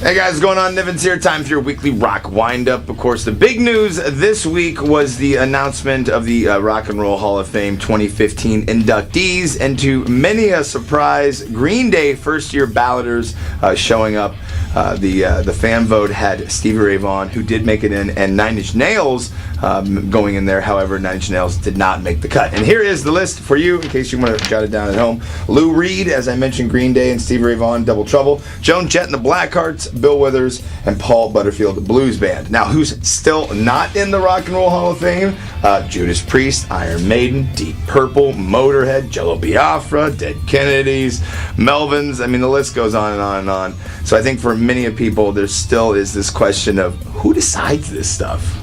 Hey guys, what's going on? Nivens here. Time for your weekly rock wind-up. Of course, the big news this week was the announcement of the Rock and Roll Hall of Fame 2015 inductees, and to many a surprise, Green Day first-year balladers showing up. The fan vote had Stevie Ray Vaughan, who did make it in, and Nine Inch Nails going in there. However, Nine Inch Nails did not make the cut. And here is the list for you, in case you want to jot it down at home. Lou Reed, as I mentioned, Green Day, and Stevie Ray Vaughan, Double Trouble. Joan Jett and the Blackhearts, Bill Withers, and Paul Butterfield Blues Band. Now, who's still not in the Rock and Roll Hall of Fame? Judas Priest, Iron Maiden, Deep Purple, Motorhead, Jello Biafra, Dead Kennedys, Melvins. I mean, the list goes on and on and on. So I think for many of people, there still is this question of who decides this stuff?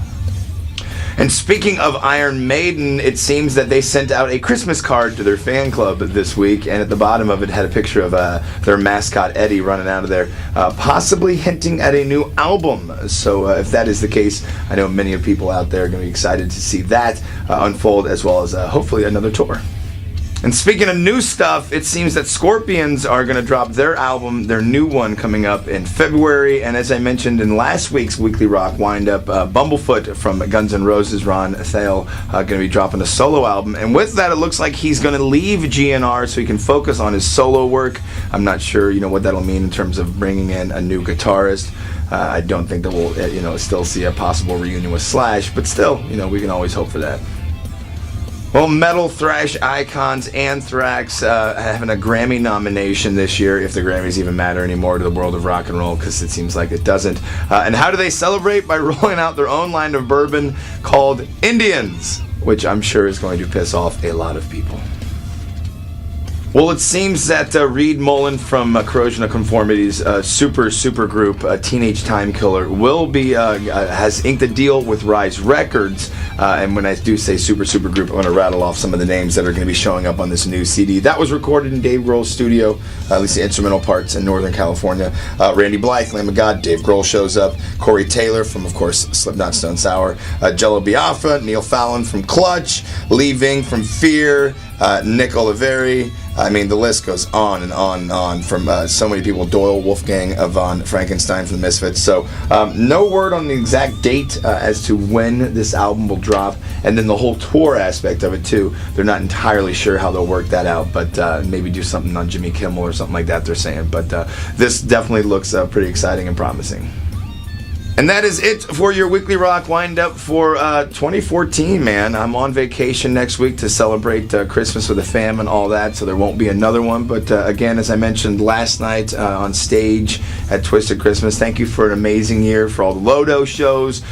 And speaking of Iron Maiden, it seems that they sent out a Christmas card to their fan club this week, and at the bottom of it had a picture of their mascot Eddie running out of there, possibly hinting at a new album. So if that is the case, I know many of people out there are going to be excited to see that unfold, as well as hopefully another tour. And speaking of new stuff, it seems that Scorpions are going to drop their album, their new one, coming up in February. And as I mentioned in last week's Weekly Rock Wind-Up, Bumblefoot from Guns N' Roses, Ron Thale, going to be dropping a solo album. And with that, it looks like he's going to leave GNR so he can focus on his solo work. I'm not sure, what that'll mean in terms of bringing in a new guitarist. I don't think that we'll, still see a possible reunion with Slash, but still, we can always hope for that. Well, metal thrash icons Anthrax having a Grammy nomination this year, if the Grammys even matter anymore to the world of rock and roll, because it seems like it doesn't. And how do they celebrate? By rolling out their own line of bourbon called Indians, which I'm sure is going to piss off a lot of people. Well, it seems that Reed Mullin from Corrosion of Conformity's super group, Teenage Time Killer, will be has inked a deal with Rise Records. And when I do say super group, I'm going to rattle off some of the names that are going to be showing up on this new CD. That was recorded in Dave Grohl's studio, at least the instrumental parts, in Northern California. Randy Blythe, Lamb of God, Dave Grohl shows up. Corey Taylor from, of course, Slipknot, Stone Sour. Jello Biafra, Neil Fallon from Clutch, Lee Ving from Fear, Nick Oliveri. I mean, the list goes on and on and on from so many people. Doyle, Wolfgang, Von Frankenstein from the Misfits. So no word on the exact date as to when this album will drop. And then the whole tour aspect of it, too. They're not entirely sure how they'll work that out, but maybe do something on Jimmy Kimmel or something like that, they're saying. But this definitely looks pretty exciting and promising. And that is it for your Weekly Rock Wind-Up for 2014, man. I'm on vacation next week to celebrate Christmas with the fam and all that, so there won't be another one. But again, as I mentioned last night on stage at Twisted Christmas, thank you for an amazing year, for all the Lodo shows.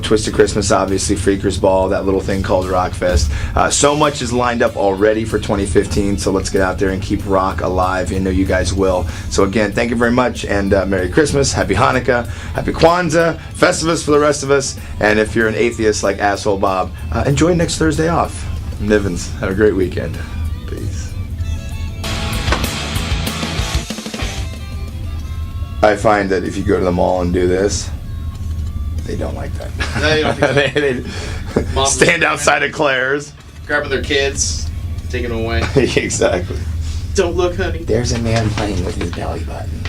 Twisted Christmas, obviously, Freakers Ball, that little thing called Rockfest. So much is lined up already for 2015, so let's get out there and keep rock alive. I know you guys will. So again, thank you very much, and Merry Christmas, Happy Hanukkah, Happy Kwanzaa, Festivus for the rest of us, and if you're an atheist like Asshole Bob, enjoy next Thursday off. Nivens, have a great weekend. Peace. I find that if you go to the mall and do this, they don't like that. No, you don't they stand outside of Claire's, grabbing their kids, taking them away. Exactly. Don't look, honey. There's a man playing with his belly button.